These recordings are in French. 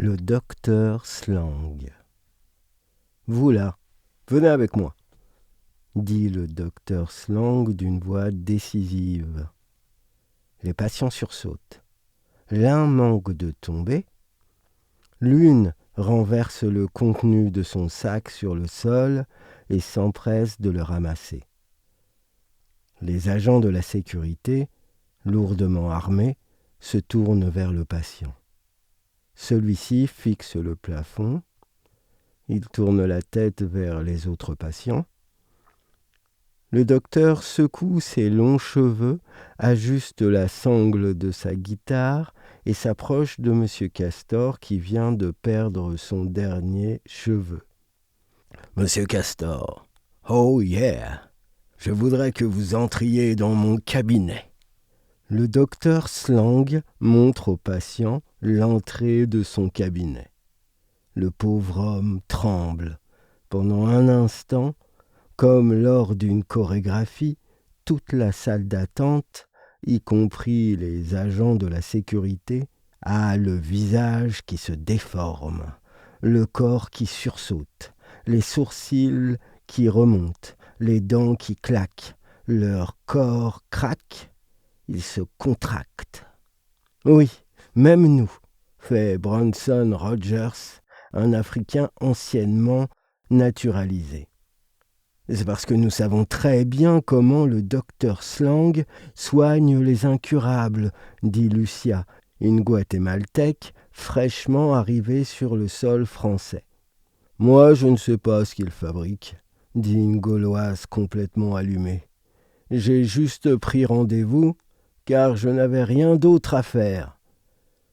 Le docteur Slang. « Vous là, venez avec moi, » dit le docteur Slang d'une voix décisive. Les patients sursautent. L'un manque de tomber. L'une renverse le contenu de son sac sur le sol et s'empresse de le ramasser. Les agents de la sécurité, lourdement armés, se tournent vers le patient. Celui-ci fixe le plafond. Il tourne la tête vers les autres patients. Le docteur secoue ses longs cheveux, ajuste la sangle de sa guitare et s'approche de M. Castor qui vient de perdre son dernier cheveu. « Monsieur Castor, oh yeah, je voudrais que vous entriez dans mon cabinet. » Le docteur Slang montre au patient l'entrée de son cabinet. Le pauvre homme tremble. Pendant un instant, comme lors d'une chorégraphie, toute la salle d'attente, y compris les agents de la sécurité, a le visage qui se déforme, le corps qui sursaute, les sourcils qui remontent, les dents qui claquent, leur corps craque, ils se contractent. Oui, même nous, fait Bronson Rogers, un Africain anciennement naturalisé. C'est parce que nous savons très bien comment le docteur Slang soigne les incurables, dit Lucia, une Guatémaltèque fraîchement arrivée sur le sol français. Moi, je ne sais pas ce qu'il fabrique, dit une Gauloise complètement allumée. J'ai juste pris rendez-vous, car je n'avais rien d'autre à faire.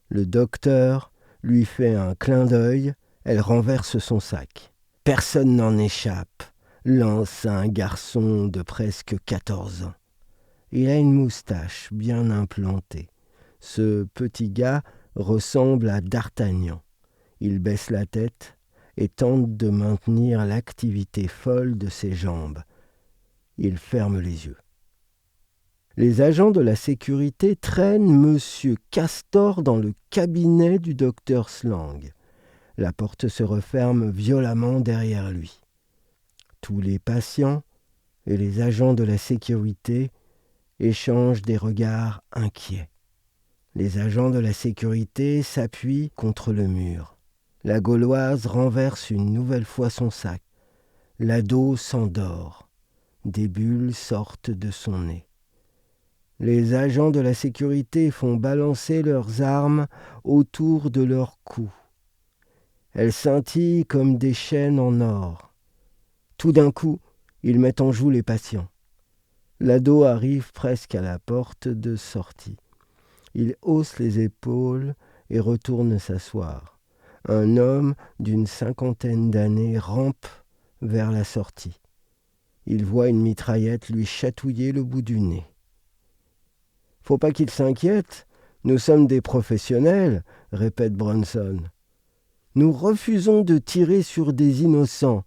Le docteur lui fait un clin d'œil. Elle renverse son sac. « Personne n'en échappe », lance un garçon de presque 14 ans. Il a une moustache bien implantée. Ce petit gars ressemble à D'Artagnan. Il baisse la tête et tente de maintenir l'activité folle de ses jambes. Il ferme les yeux. Les agents de la sécurité traînent M. Castor dans le cabinet du docteur Slang. La porte se referme violemment derrière lui. Tous les patients et les agents de la sécurité échangent des regards inquiets. Les agents de la sécurité s'appuient contre le mur. La Gauloise renverse une nouvelle fois son sac. L'ado s'endort. Des bulles sortent de son nez. Les agents de la sécurité font balancer leurs armes autour de leur cou. Elles scintillent comme des chaînes en or. Tout d'un coup, ils mettent en joue les patients. L'ado arrive presque à la porte de sortie. Il hausse les épaules et retourne s'asseoir. Un homme d'une 50aine d'années rampe vers la sortie. Il voit une mitraillette lui chatouiller le bout du nez. « Faut pas qu'il s'inquiète, nous sommes des professionnels, » répète Bronson. « Nous refusons de tirer sur des innocents.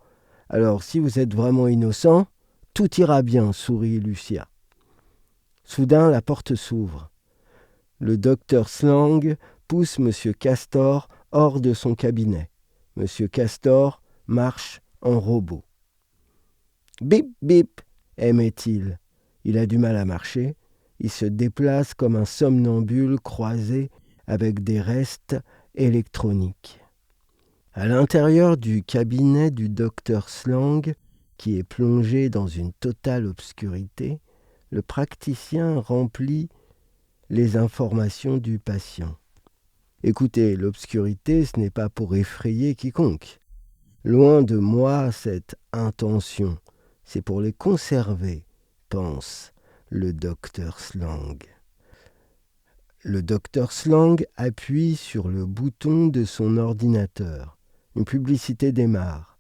Alors si vous êtes vraiment innocent, tout ira bien, » sourit Lucia. Soudain, la porte s'ouvre. Le docteur Slang pousse M. Castor hors de son cabinet. M. Castor marche en robot. « Bip, bip » émet-il. Il a du mal à marcher. Il se déplace comme un somnambule croisé avec des restes électroniques. À l'intérieur du cabinet du docteur Slang, qui est plongé dans une totale obscurité, le praticien remplit les informations du patient. Écoutez, l'obscurité, ce n'est pas pour effrayer quiconque. Loin de moi cette intention, c'est pour les conserver, pense le docteur Slang. Le docteur Slang appuie sur le bouton de son ordinateur. Une publicité démarre.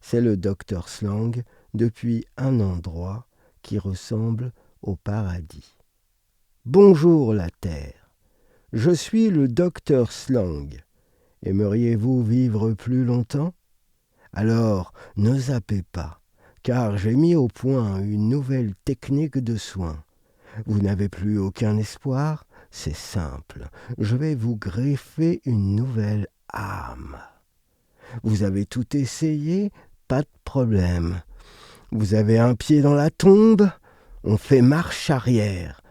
C'est le docteur Slang depuis un endroit qui ressemble au paradis. Bonjour la Terre. Je suis le docteur Slang. Aimeriez-vous vivre plus longtemps ? Alors, ne zappez pas, car j'ai mis au point une nouvelle technique de soins. Vous n'avez plus aucun espoir ? C'est simple. Je vais vous greffer une nouvelle âme. Vous avez tout essayé, pas de problème. Vous avez un pied dans la tombe, on fait marche arrière.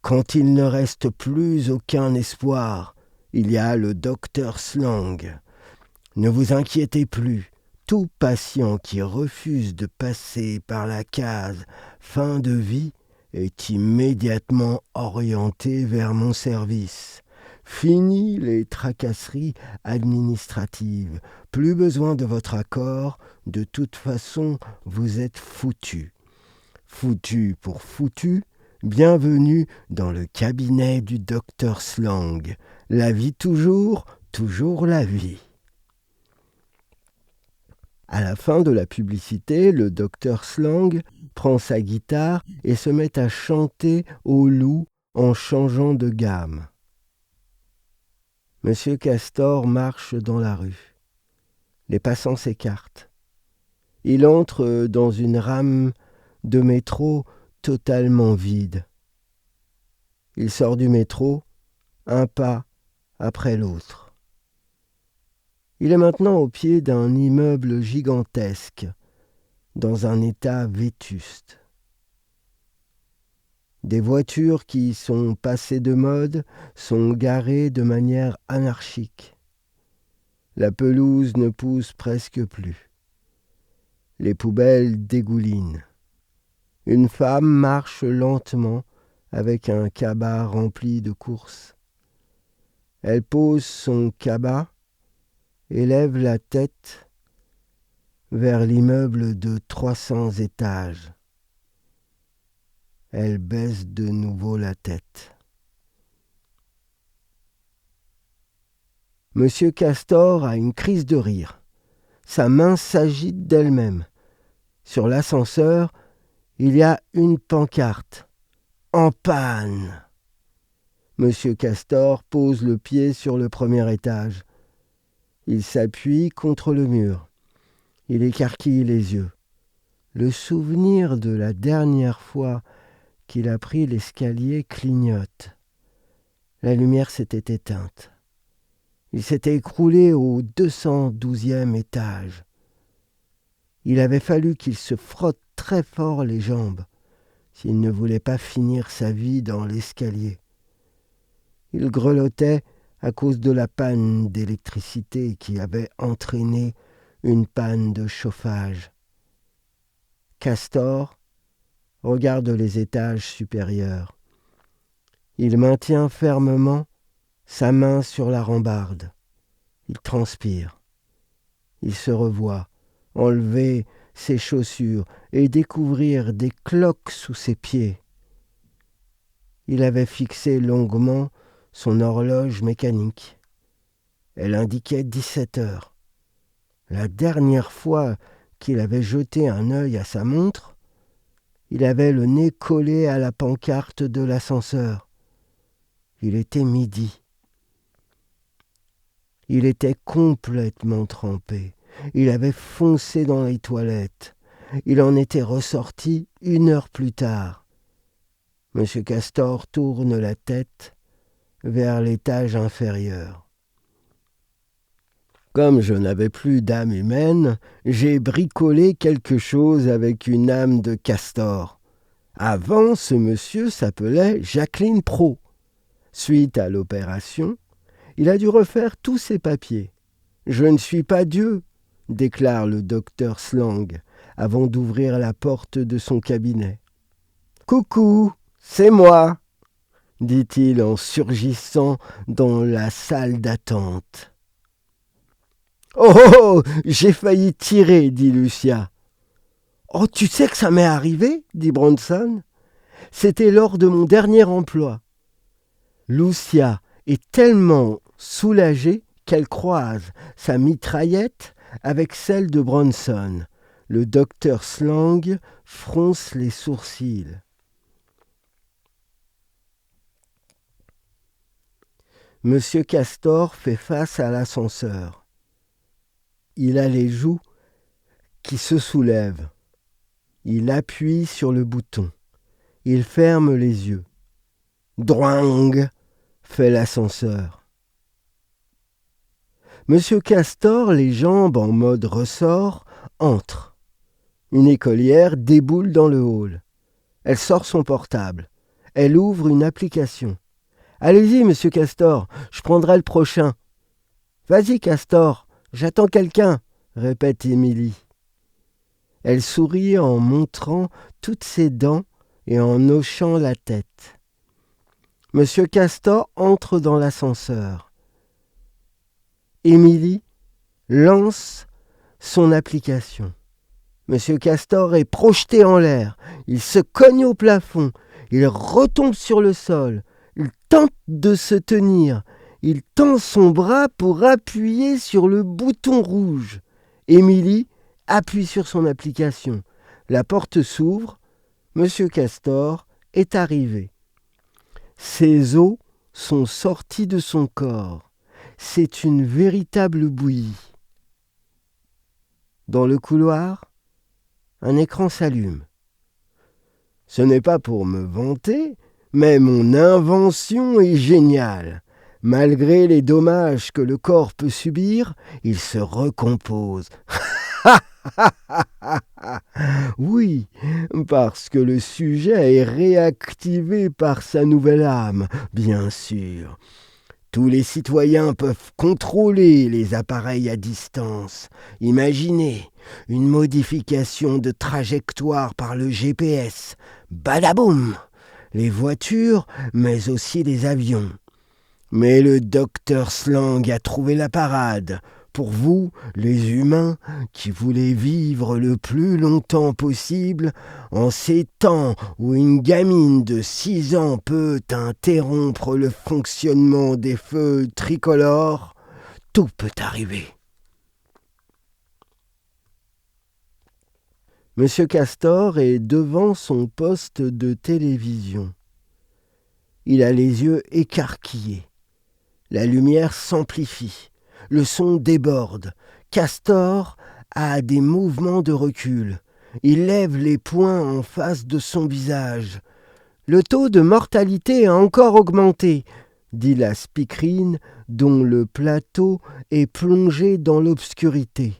Quand il ne reste plus aucun espoir, il y a le docteur Slang. Ne vous inquiétez plus, tout patient qui refuse de passer par la case fin de vie est immédiatement orienté vers mon service. Fini les tracasseries administratives, plus besoin de votre accord, de toute façon vous êtes foutu. Foutu pour foutu, bienvenue dans le cabinet du docteur Slang. La vie toujours, toujours la vie. À la fin de la publicité, le docteur Slang prend sa guitare et se met à chanter au loup en changeant de gamme. Monsieur Castor marche dans la rue. Les passants s'écartent. Il entre dans une rame de métro totalement vide. Il sort du métro, un pas après l'autre. Il est maintenant au pied d'un immeuble gigantesque, dans un état vétuste. Des voitures qui sont passées de mode sont garées de manière anarchique. La pelouse ne pousse presque plus. Les poubelles dégoulinent. Une femme marche lentement avec un cabas rempli de courses. Elle pose son cabas, élève la tête vers l'immeuble de 300 étages. Elle baisse de nouveau la tête. Monsieur Castor a une crise de rire. Sa main s'agite d'elle-même. Sur l'ascenseur, il y a une pancarte. En panne. Monsieur Castor pose le pied sur le premier étage. Il s'appuie contre le mur. Il écarquille les yeux. Le souvenir de la dernière fois qu'il a pris l'escalier clignote. La lumière s'était éteinte. Il s'était écroulé au 212e étage. Il avait fallu qu'il se frotte très fort les jambes s'il ne voulait pas finir sa vie dans l'escalier. Il grelottait à cause de la panne d'électricité qui avait entraîné une panne de chauffage. Castor regarde les étages supérieurs. Il maintient fermement sa main sur la rambarde. Il transpire. Il se revoit enlever ses chaussures et découvrir des cloques sous ses pieds. Il avait fixé longuement son horloge mécanique. Elle indiquait 17 heures. La dernière fois qu'il avait jeté un œil à sa montre, il avait le nez collé à la pancarte de l'ascenseur. Il était midi. Il était complètement trempé. Il avait foncé dans les toilettes. Il en était ressorti 1 heure plus tard. Monsieur Castor tourne la tête vers l'étage inférieur. Comme je n'avais plus d'âme humaine, j'ai bricolé quelque chose avec une âme de castor. Avant, ce monsieur s'appelait Jacqueline Pro. Suite à l'opération, il a dû refaire tous ses papiers. « Je ne suis pas Dieu », déclare le docteur Slang, avant d'ouvrir la porte de son cabinet. « Coucou, c'est moi », dit-il en surgissant dans la salle d'attente. « Oh, oh, oh, j'ai failli tirer, dit Lucia. « Oh, tu sais que ça m'est arrivé, dit Bronson. C'était lors de mon dernier emploi. » Lucia est tellement soulagée qu'elle croise sa mitraillette avec celle de Bronson. Le docteur Slang fronce les sourcils. Monsieur Castor fait face à l'ascenseur. Il a les joues qui se soulèvent. Il appuie sur le bouton. Il ferme les yeux. Droing, fait l'ascenseur. Monsieur Castor, les jambes en mode ressort, entre. Une écolière déboule dans le hall. Elle sort son portable. Elle ouvre une application. « Allez-y, monsieur Castor, je prendrai le prochain. »« Vas-y, Castor, j'attends quelqu'un, » répète Émilie. Elle sourit en montrant toutes ses dents et en hochant la tête. Monsieur Castor entre dans l'ascenseur. Émilie lance son application. Monsieur Castor est projeté en l'air. Il se cogne au plafond. Il retombe sur le sol. Il tente de se tenir. Il tend son bras pour appuyer sur le bouton rouge. Émilie appuie sur son application. La porte s'ouvre. Monsieur Castor est arrivé. Ses os sont sortis de son corps. C'est une véritable bouillie. Dans le couloir, un écran s'allume. Ce n'est pas pour me vanter, mais mon invention est géniale. Malgré les dommages que le corps peut subir, il se recompose. Oui, parce que le sujet est réactivé par sa nouvelle âme, bien sûr. Tous les citoyens peuvent contrôler les appareils à distance. Imaginez une modification de trajectoire par le GPS. Badaboum! Les voitures, mais aussi les avions. Mais le docteur Slang a trouvé la parade. Pour vous, les humains, qui voulez vivre le plus longtemps possible, en ces temps où une gamine de 6 ans peut interrompre le fonctionnement des feux tricolores, tout peut arriver. Monsieur Castor est devant son poste de télévision. Il a les yeux écarquillés. La lumière s'amplifie. Le son déborde. Castor a des mouvements de recul. Il lève les poings en face de son visage. Le taux de mortalité a encore augmenté, dit la speakerine dont le plateau est plongé dans l'obscurité.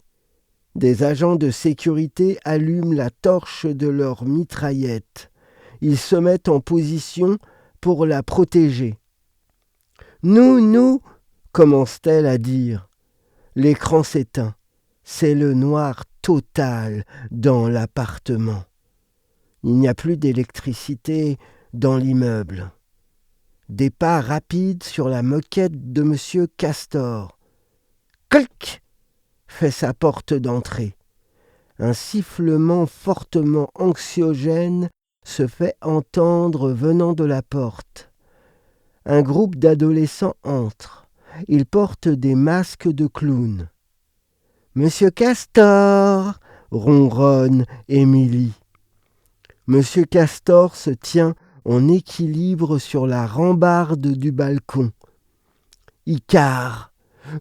Des agents de sécurité allument la torche de leur mitraillette. Ils se mettent en position pour la protéger. « Nous, » commence-t-elle à dire. L'écran s'éteint. C'est le noir total dans l'appartement. Il n'y a plus d'électricité dans l'immeuble. Des pas rapides sur la moquette de monsieur Castor. Clic! Fait sa porte d'entrée. Un sifflement fortement anxiogène se fait entendre venant de la porte. Un groupe d'adolescents entre. Ils portent des masques de clown. « Monsieur Castor !» ronronne Émilie. Monsieur Castor se tient en équilibre sur la rambarde du balcon. « Icare,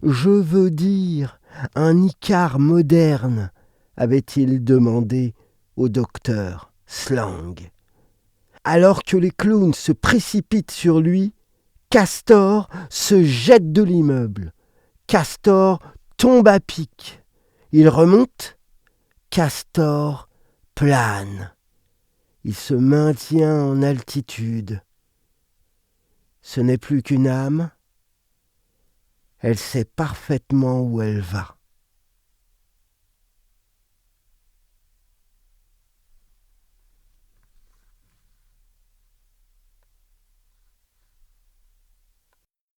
je veux dire un Icare moderne !» avait-il demandé au docteur Slang. Alors que les clowns se précipitent sur lui, Castor se jette de l'immeuble. Castor tombe à pic. Il remonte. Castor plane. Il se maintient en altitude. Ce n'est plus qu'une âme. Elle sait parfaitement où elle va.